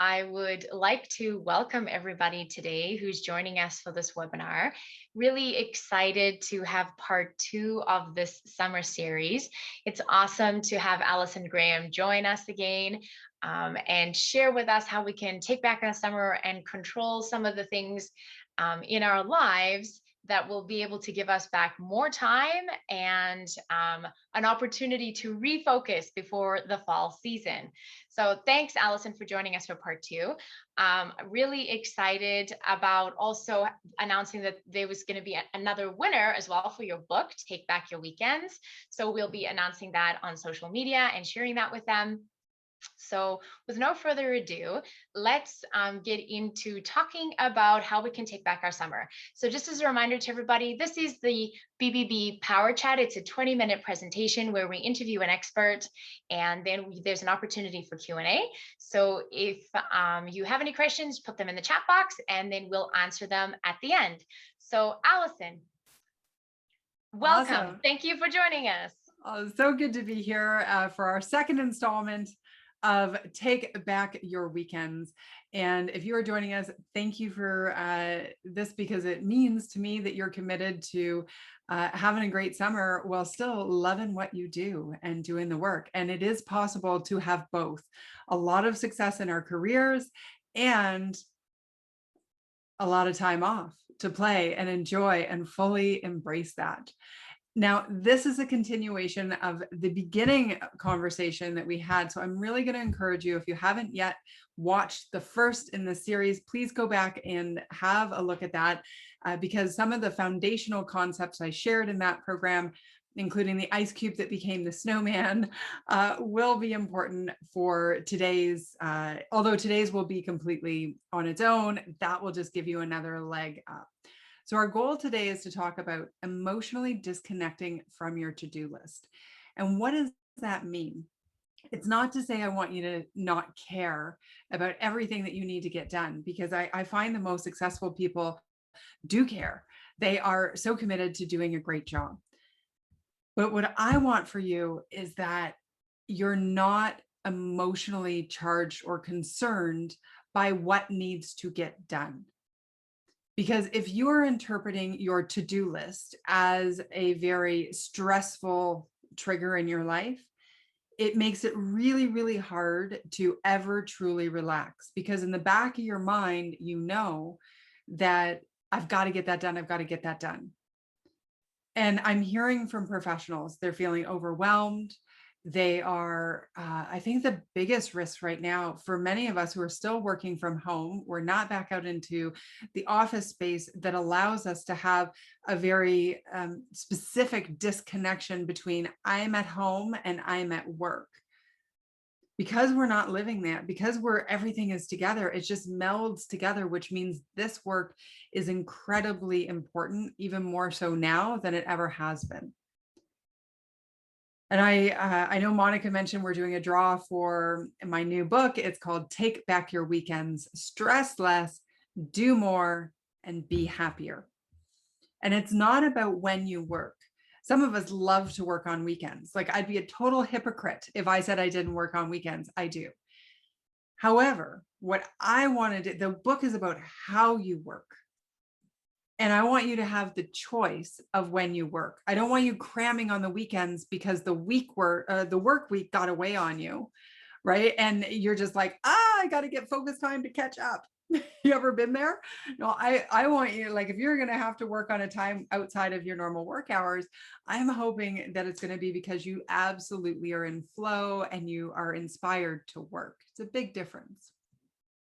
I would like to welcome everybody today who's joining us for this webinar. Really excited to have part two of this summer series. It's awesome to have Alison Graham join us again and share with us how we can take back our summer and control some of the things in our lives that will be able to give us back more time and an opportunity to refocus before the fall season. So thanks, Allison, for joining us for part two. Really excited about also announcing that there was going to be another winner as well for your book, Take Back Your Weekends. So we'll be announcing that on social media and sharing that with them. So with no further ado, let's get into talking about how we can take back our summer. So just as a reminder to everybody, this is the BBB Power Chat. It's a 20-minute presentation where we interview an expert, and then there's an opportunity for Q&A. So if you have any questions, put them in the chat box, and then we'll answer them at the end. So Allison, welcome. Awesome. Thank you for joining us. Oh, so good to be here for our second installment of Take Back Your Weekends. And if you are joining us, thank you for this, because it means to me that you're committed to having a great summer while still loving what you do and doing the work. And it is possible to have both: a lot of success in our careers and a lot of time off to play and enjoy and fully embrace that. Now, this is a continuation of the beginning conversation that we had. So I'm really going to encourage you, if you haven't yet watched the first in the series, please go back and have a look at that, because some of the foundational concepts I shared in that program, including the ice cube that became the snowman, will be important for today's, although today's will be completely on its own, that will just give you another leg up. So our goal today is to talk about emotionally disconnecting from your to-do list. And what does that mean? It's not to say I want you to not care about everything that you need to get done, because I find the most successful people do care. They are so committed to doing a great job. But what I want for you is that you're not emotionally charged or concerned by what needs to get done. Because if you are interpreting your to-do list as a very stressful trigger in your life, it makes it really, really hard to ever truly relax. Because in the back of your mind, you know that I've got to get that done. I've got to get that done. And I'm hearing from professionals, they're feeling overwhelmed. They are, I think the biggest risk right now for many of us who are still working from home, we're not back out into the office space that allows us to have a very specific disconnection between I'm at home and I'm at work. Because we're not living that, because everything is together, it just melds together, which means this work is incredibly important, even more so now than it ever has been. And I know Monica mentioned we're doing a draw for my new book. It's called Take Back Your Weekends: Stress Less, Do More, and Be Happier. And it's not about when you work. Some of us love to work on weekends. Like, I'd be a total hypocrite if I said I didn't work on weekends. I do. However, what I wanted, the book is about how you work. And I want you to have the choice of when you work. I don't want you cramming on the weekends because the work week got away on you, right? And you're just like, I got to get focus time to catch up. You ever been there? No, I want you, like, if you're going to have to work on a time outside of your normal work hours, I'm hoping that it's going to be because you absolutely are in flow and you are inspired to work. It's a big difference.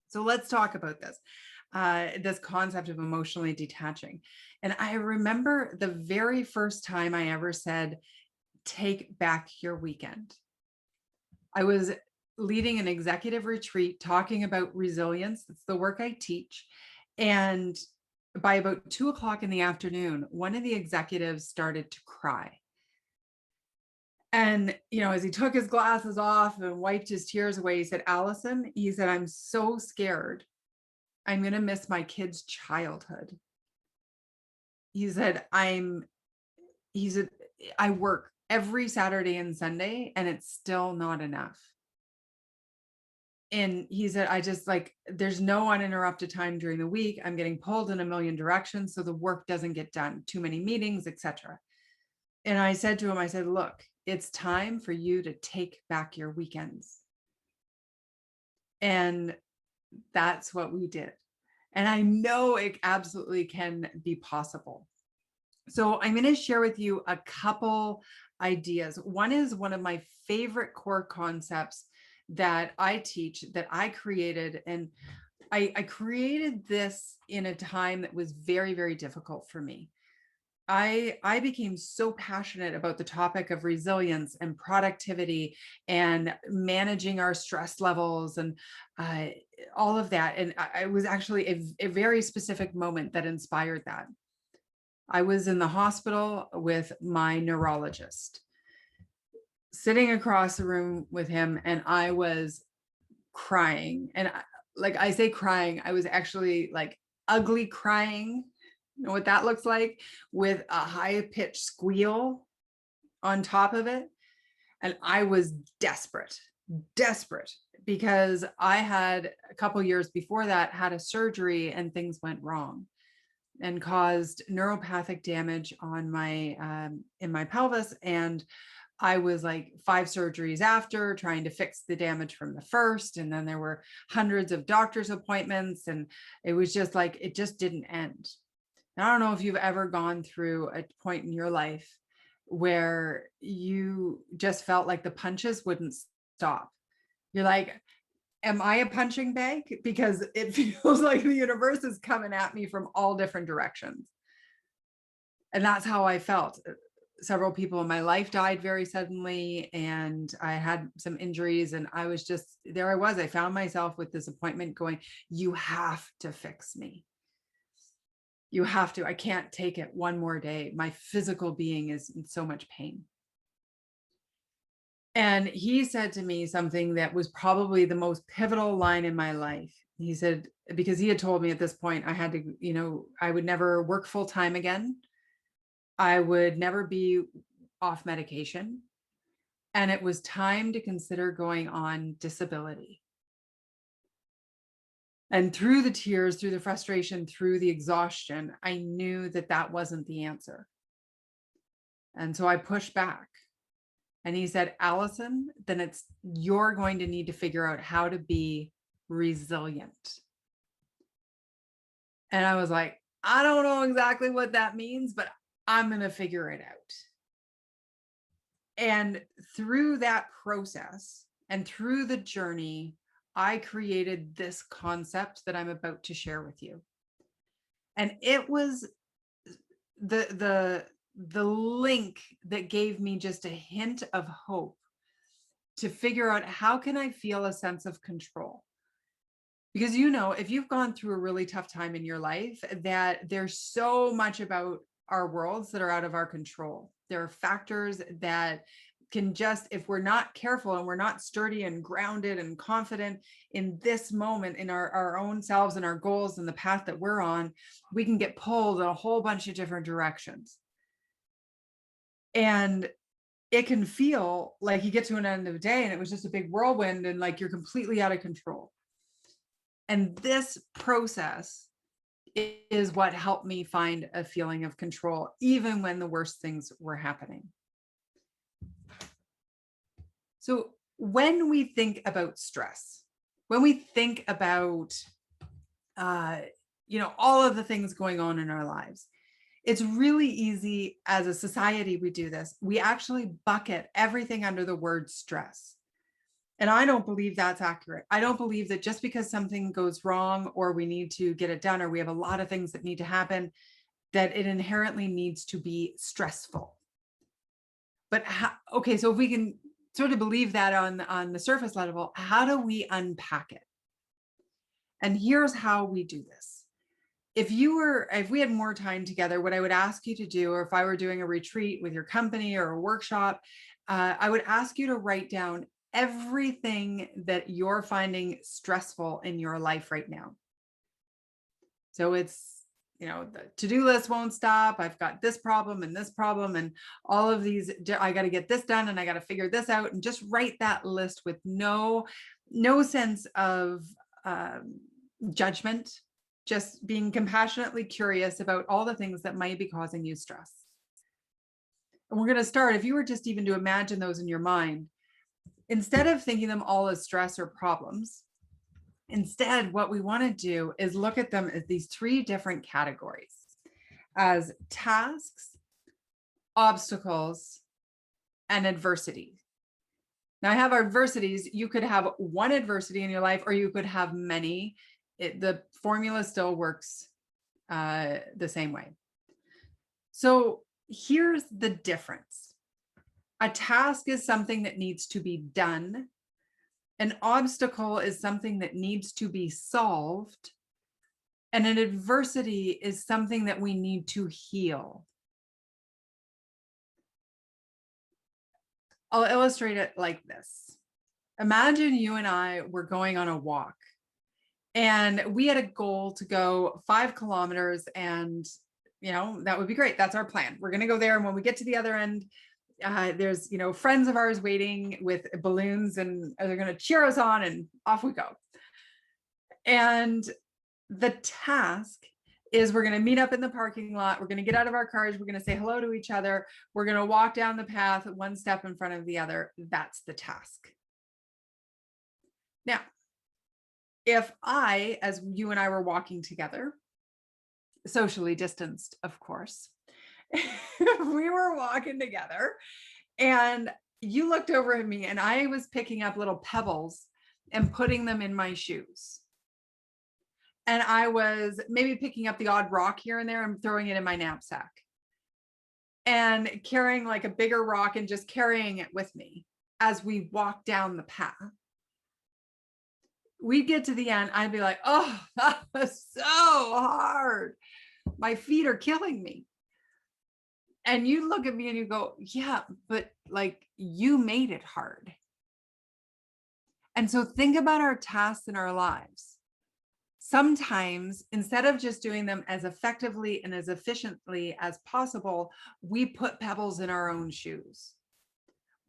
So let's talk about this concept of emotionally detaching. And I remember the very first time I ever said, take back your weekend. I was leading an executive retreat talking about resilience. That's the work I teach. And by about 2 o'clock in the afternoon, one of the executives started to cry. And, as he took his glasses off and wiped his tears away, he said, Allison, he said, I'm so scared. I'm going to miss my kids' childhood. He said, I work every Saturday and Sunday and it's still not enough. And he said, I just like, there's no uninterrupted time during the week. I'm getting pulled in a million directions. So the work doesn't get done, too many meetings, etc. And I said to him, I said, look, it's time for you to take back your weekends. And that's what we did. And I know it absolutely can be possible. So I'm going to share with you a couple ideas. One is one of my favorite core concepts that I teach, that I created. And I created this in a time that was very, very difficult for me. I became so passionate about the topic of resilience and productivity and managing our stress levels and uh, all of that. And I was actually a very specific moment that inspired that. I was in the hospital with my neurologist, sitting across the room with him, and I was crying. And like I say crying, I was actually like ugly crying. You know what that looks like, with a high pitched squeal on top of it. And I was desperate, desperate, because I had a couple years before that had a surgery and things went wrong and caused neuropathic damage on my in my pelvis. And I was like 5 surgeries after, trying to fix the damage from the first. And then there were hundreds of doctor's appointments. And it was just like, it just didn't end. And I don't know if you've ever gone through a point in your life where you just felt like the punches wouldn't stop. You're like, am I a punching bag? Because it feels like the universe is coming at me from all different directions. And that's how I felt. Several people in my life died very suddenly, and I had some injuries, and I was just, there I was. I found myself with this appointment going, you have to fix me. You have to. I can't take it one more day. My physical being is in so much pain. And he said to me something that was probably the most pivotal line in my life. He said, because he had told me at this point, I had to, I would never work full time again. I would never be off medication. And it was time to consider going on disability. And through the tears, through the frustration, through the exhaustion, I knew that that wasn't the answer. And so I pushed back. And he said, Allison, then you're going to need to figure out how to be resilient. And I was like, I don't know exactly what that means, but I'm going to figure it out. And through that process and through the journey, I created this concept that I'm about to share with you. And it was the link that gave me just a hint of hope to figure out, how can I feel a sense of control? Because, if you've gone through a really tough time in your life, that there's so much about our worlds that are out of our control. There are factors that can just, if we're not careful and we're not sturdy and grounded and confident in this moment, in our own selves and our goals and the path that we're on, we can get pulled in a whole bunch of different directions. And it can feel like you get to an end of the day and it was just a big whirlwind and like you're completely out of control. And this process is what helped me find a feeling of control, even when the worst things were happening. So when we think about stress, when we think about, all of the things going on in our lives, it's really easy as a society, we do this. We actually bucket everything under the word stress. And I don't believe that's accurate. I don't believe that just because something goes wrong or we need to get it done or we have a lot of things that need to happen, that it inherently needs to be stressful. But so if we can sort of believe that on the surface level, how do we unpack it? And here's how we do this. If we had more time together, what I would ask you to do, or if I were doing a retreat with your company or a workshop, I would ask you to write down everything that you're finding stressful in your life right now. So it's the to-do list won't stop. I've got this problem and all of these, I got to get this done and I got to figure this out, and just write that list with no sense of judgment, just being compassionately curious about all the things that might be causing you stress. And we're going to start, if you were just even to imagine those in your mind, instead of thinking them all as stress or problems, instead, what we want to do is look at them as these 3 different categories, as tasks, obstacles, and adversity. Now, I have adversities. You could have one adversity in your life, or you could have many. The formula still works the same way. So here's the difference. A task is something that needs to be done. An obstacle is something that needs to be solved. And an adversity is something that we need to heal. I'll illustrate it like this. Imagine you and I were going on a walk, and we had a goal to go 5 kilometers, and that would be great. That's our plan. We're going to go there. And when we get to the other end, there's, friends of ours waiting with balloons, and they're going to cheer us on, and off we go. And the task is, we're going to meet up in the parking lot. We're going to get out of our cars. We're going to say hello to each other. We're going to walk down the path one step in front of the other. That's the task. Now, if as you and I were walking together, socially distanced, of course, we were walking together and you looked over at me, and I was picking up little pebbles and putting them in my shoes. And I was maybe picking up the odd rock here and there and throwing it in my knapsack, and carrying like a bigger rock and just carrying it with me as we walk down the path. We'd get to the end. I'd be like, oh, that was so hard. My feet are killing me. And you look at me and you go, yeah, but like, you made it hard. And so think about our tasks in our lives. Sometimes, instead of just doing them as effectively and as efficiently as possible, we put pebbles in our own shoes.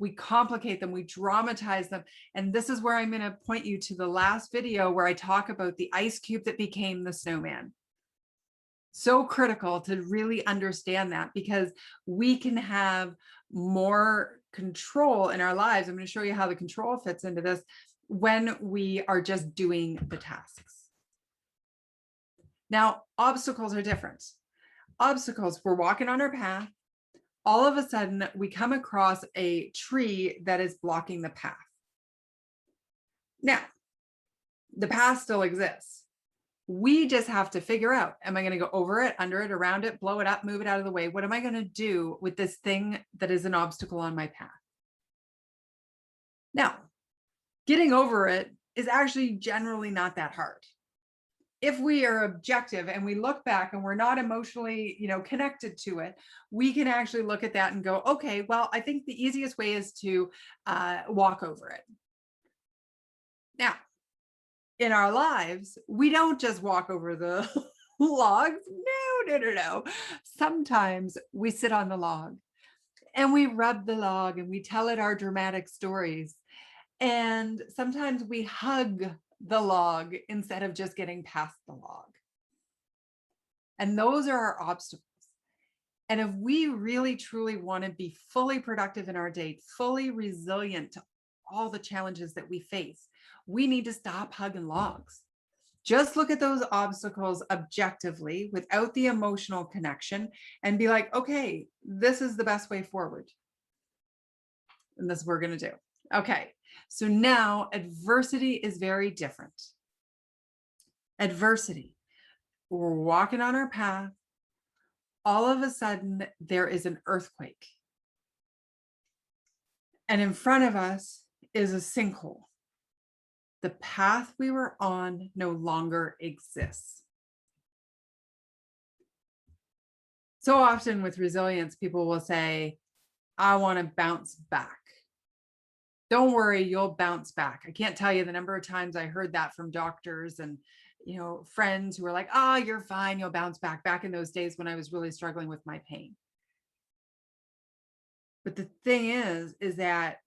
We complicate them, we dramatize them. And this is where I'm going to point you to the last video where I talk about the ice cube that became the snowman. So critical to really understand that, because we can have more control in our lives. I'm going to show you how the control fits into this when we are just doing the tasks. Now, obstacles are different. Obstacles, we're walking on our path. All of a sudden, we come across a tree that is blocking the path. Now, the path still exists. We just have to figure out, am I going to go over it, under it, around it, blow it up, move it out of the way? What am I going to do with this thing that is an obstacle on my path? Now, getting over it is actually generally not that hard. If we are objective and we look back and we're not emotionally, connected to it, we can actually look at that and go, okay, well, I think the easiest way is to walk over it. Now, in our lives, we don't just walk over the logs. No. Sometimes we sit on the log and we rub the log and we tell it our dramatic stories. And sometimes we hug the log instead of just getting past the log. And those are our obstacles. And if we really truly want to be fully productive in our day, fully resilient to all the challenges that we face, we need to stop hugging logs. Just look at those obstacles objectively without the emotional connection and be like, okay, this is the best way forward. And this is what we're going to do. Okay. So now adversity is very different. Adversity, we're walking on our path. All of a sudden, there is an earthquake. And in front of us is a sinkhole. The path we were on no longer exists. So often with resilience, people will say, I want to bounce back. Don't worry, you'll bounce back. I can't tell you the number of times I heard that from doctors and, friends who were like, oh, you're fine, you'll bounce back in those days when I was really struggling with my pain. But the thing is that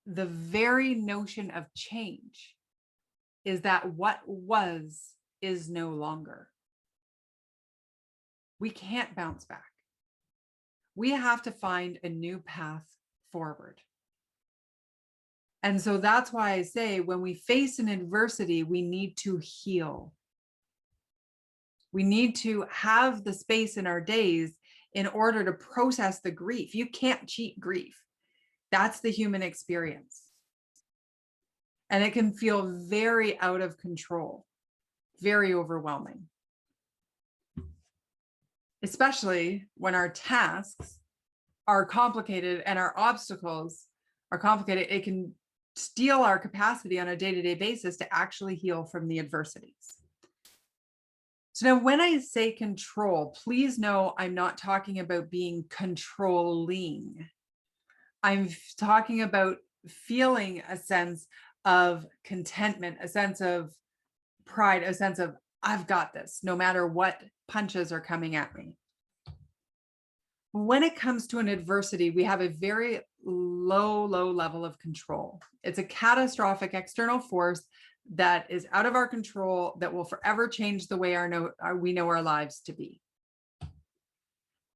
the very notion of change is that what was is no longer. We can't bounce back. We have to find a new path forward. And so that's why I say when we face an adversity, we need to heal. We need to have the space in our days in order to process the grief. You can't cheat grief. That's the human experience. And it can feel very out of control, very overwhelming. Especially when our tasks are complicated and our obstacles are complicated. It can steal our capacity on a day-to-day basis to actually heal from the adversities. So now when I say control, please know I'm not talking about being controlling. I'm talking about feeling a sense of contentment, a sense of pride, a sense of I've got this, no matter what punches are coming at me. When it comes to an adversity, we have a very low level of control. It's a catastrophic external force that is out of our control that will forever change the way we know our lives to be.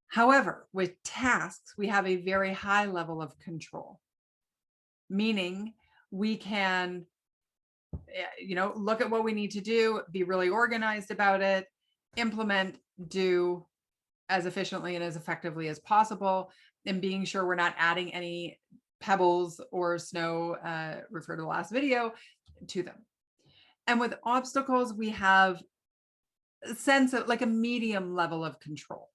However, with tasks, we have a very high level of control, meaning we can, look at what we need to do, be really organized about it, implement, do as efficiently and as effectively as possible, and being sure we're not adding any pebbles or snow, refer to the last video, to them. And with obstacles, we have a sense of like a medium level of control.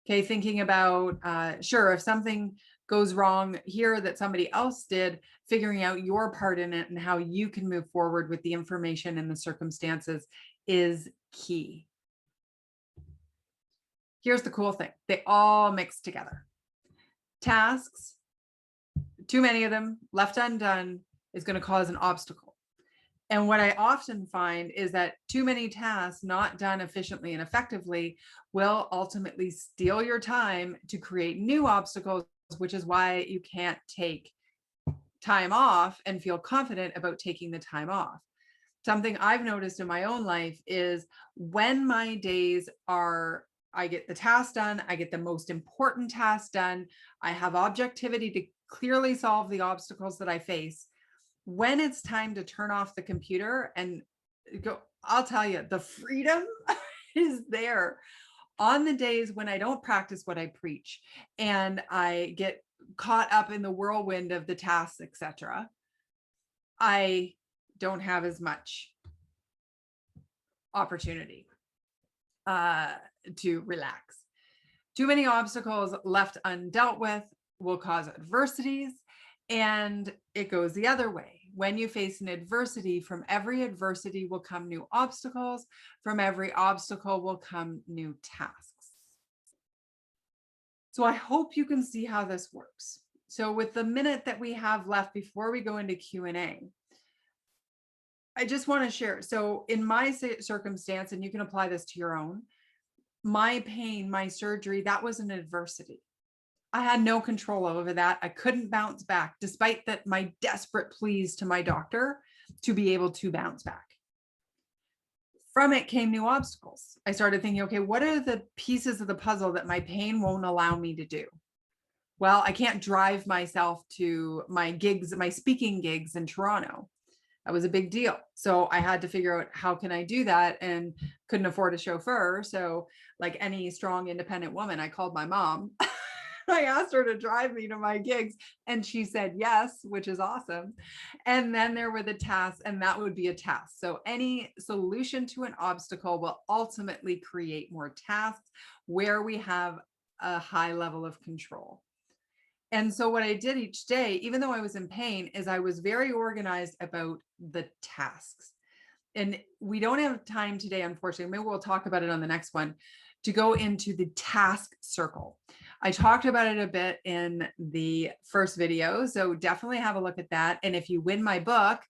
Okay, thinking about, sure, if something goes wrong here that somebody else did, figuring out your part in it and how you can move forward with the information and the circumstances is key. Here's the cool thing. They all mix together. Tasks, too many of them left undone is going to cause an obstacle. And what I often find is that too many tasks not done efficiently and effectively will ultimately steal your time to create new obstacles, which is why you can't take time off and feel confident about taking the time off. Something I've noticed in my own life is when my days are, I get the task done, I get the most important task done, I have objectivity to clearly solve the obstacles that I face. When it's time to turn off the computer and go, I'll tell you, the freedom is there. On the days when I don't practice what I preach and I get caught up in the whirlwind of the tasks, etc., I don't have as much opportunity to relax. Too many obstacles left undealt with will cause adversities, and it goes the other way. When you face an adversity, from every adversity will come new obstacles. From every obstacle will come new tasks. So I hope you can see how this works. So with the minute that we have left before we go into Q&A, I just want to share. So in my circumstance, and you can apply this to your own, my pain, my surgery, that was an adversity. I had no control over that. I couldn't bounce back, despite that my desperate pleas to my doctor to be able to bounce back. From it came new obstacles. I started thinking, okay, what are the pieces of the puzzle that my pain won't allow me to do? Well, I can't drive myself to my gigs, my speaking gigs in Toronto. That was a big deal. So I had to figure out how can I do that, and couldn't afford a chauffeur. So like any strong, independent woman, I called my mom. I asked her to drive me to my gigs and she said yes, which is awesome. And then there were the tasks, and that would be a task. So any solution to an obstacle will ultimately create more tasks where we have a high level of control. And so what I did each day, even though I was in pain, is I was very organized about the tasks. And we don't have time today, unfortunately, maybe we'll talk about it on the next one, to go into the task circle. I talked about it a bit in the first video, so definitely have a look at that. And if you win my book,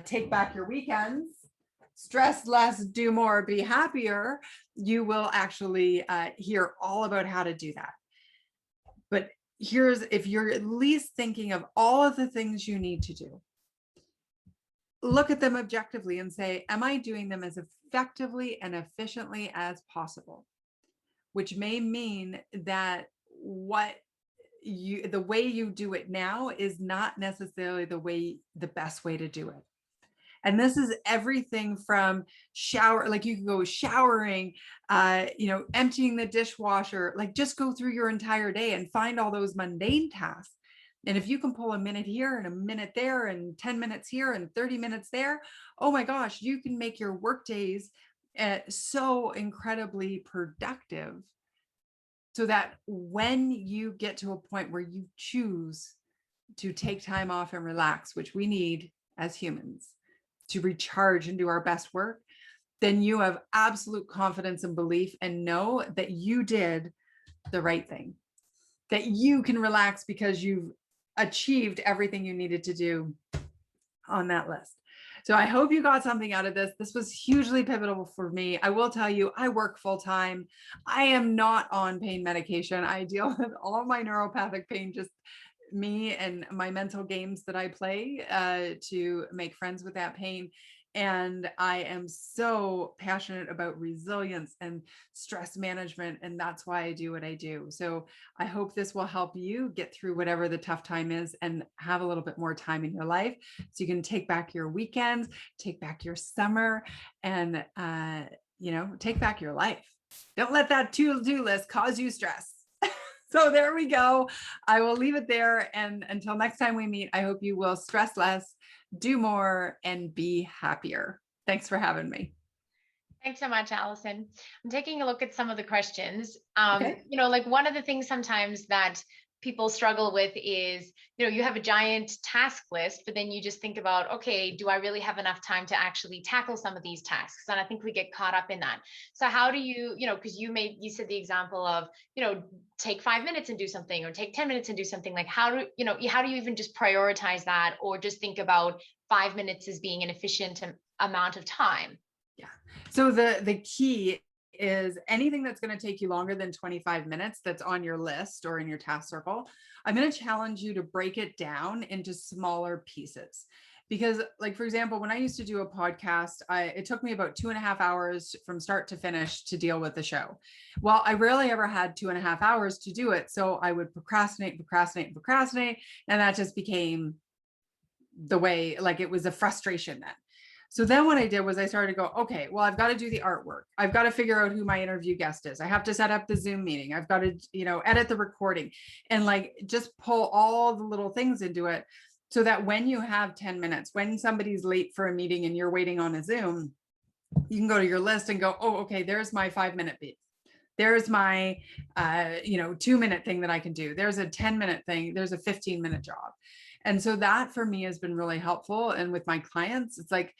Take Back Your Weekends, Stress less, do more, be happier, you will actually hear all about how to do that. But if you're at least thinking of all of the things you need to do, look at them objectively and say, am I doing them as effectively and efficiently as possible? Which may mean that the way you do it now is not necessarily the best way to do it. And this is everything from like you can go showering, emptying the dishwasher, like just go through your entire day and find all those mundane tasks. And if you can pull a minute here and a minute there and 10 minutes here and 30 minutes there, oh my gosh, you can make your work days so incredibly productive, so that when you get to a point where you choose to take time off and relax, which we need as humans to recharge and do our best work, then you have absolute confidence and belief and know that you did the right thing, that you can relax because you've achieved everything you needed to do on that list. So I hope you got something out of this. This was hugely pivotal for me. I will tell you, I work full time. I am not on pain medication. I deal with all my neuropathic pain, just me and my mental games that I play to make friends with that pain. And I am so passionate about resilience and stress management. And that's why I do what I do. So I hope this will help you get through whatever the tough time is and have a little bit more time in your life so you can take back your weekends, take back your summer, and, take back your life. Don't let that to-do list cause you stress. So there we go. I will leave it there. And until next time we meet, I hope you will stress less, do more, and be happier. Thanks for having me. Thanks so much, Allison. I'm taking a look at some of the questions. Okay. Like one of the things sometimes that people struggle with is, you have a giant task list, but then you just think about, okay, do I really have enough time to actually tackle some of these tasks? And I think we get caught up in that. So how do you, because you said the example of, take 5 minutes and do something, or take 10 minutes and do something. Like how do you even just prioritize that, or just think about 5 minutes as being an efficient amount of time? Yeah. So the key is anything that's going to take you longer than 25 minutes that's on your list or in your task circle, I'm going to challenge you to break it down into smaller pieces. Because, like, for example, when I used to do a podcast, it took me about 2.5 hours from start to finish to deal with the show. Well, I rarely ever had 2.5 hours to do it. So I would procrastinate. And that just became the way, like, it was a frustration then. So then what I did was I started to go, okay, well, I've got to do the artwork. I've got to figure out who my interview guest is. I have to set up the Zoom meeting. I've got to, edit the recording, and like just pull all the little things into it so that when you have 10 minutes, when somebody's late for a meeting and you're waiting on a Zoom, you can go to your list and go, oh, okay, there's my 5-minute beat. There's my, 2-minute thing that I can do. There's a 10-minute thing. There's a 15-minute job. And so that for me has been really helpful. And with my clients, it's like,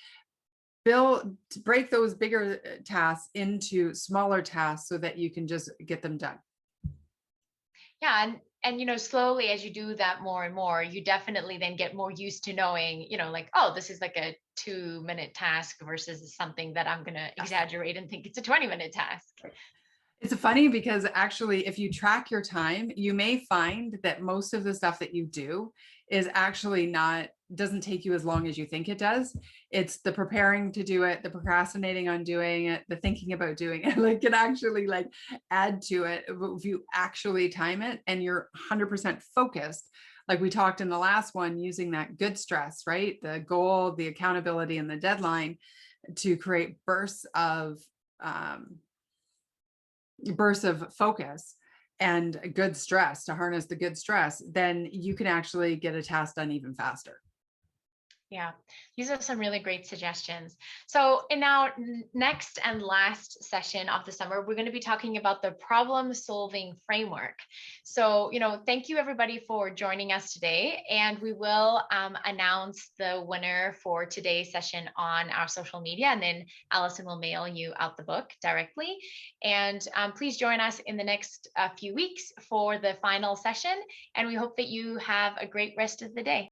break those bigger tasks into smaller tasks so that you can just get them done. Yeah. And slowly as you do that more and more, you definitely then get more used to knowing, like, oh, this is like a 2-minute task versus something that I'm going to exaggerate and think it's a 20-minute task. It's funny because actually, if you track your time, you may find that most of the stuff that you do is actually doesn't take you as long as you think it does. It's the preparing to do it, the procrastinating on doing it, the thinking about doing it, like it actually like add to it if you actually time it and you're 100% focused. Like we talked in the last one, using that good stress, right? The goal, the accountability, and the deadline to create bursts of focus and good stress, to harness the good stress, then you can actually get a task done even faster. Yeah, these are some really great suggestions. So in our next and last session of the summer, we're going to be talking about the problem solving framework. So, thank you everybody for joining us today. And we will announce the winner for today's session on our social media. And then Allison will mail you out the book directly. And please join us in the next few weeks for the final session. And we hope that you have a great rest of the day.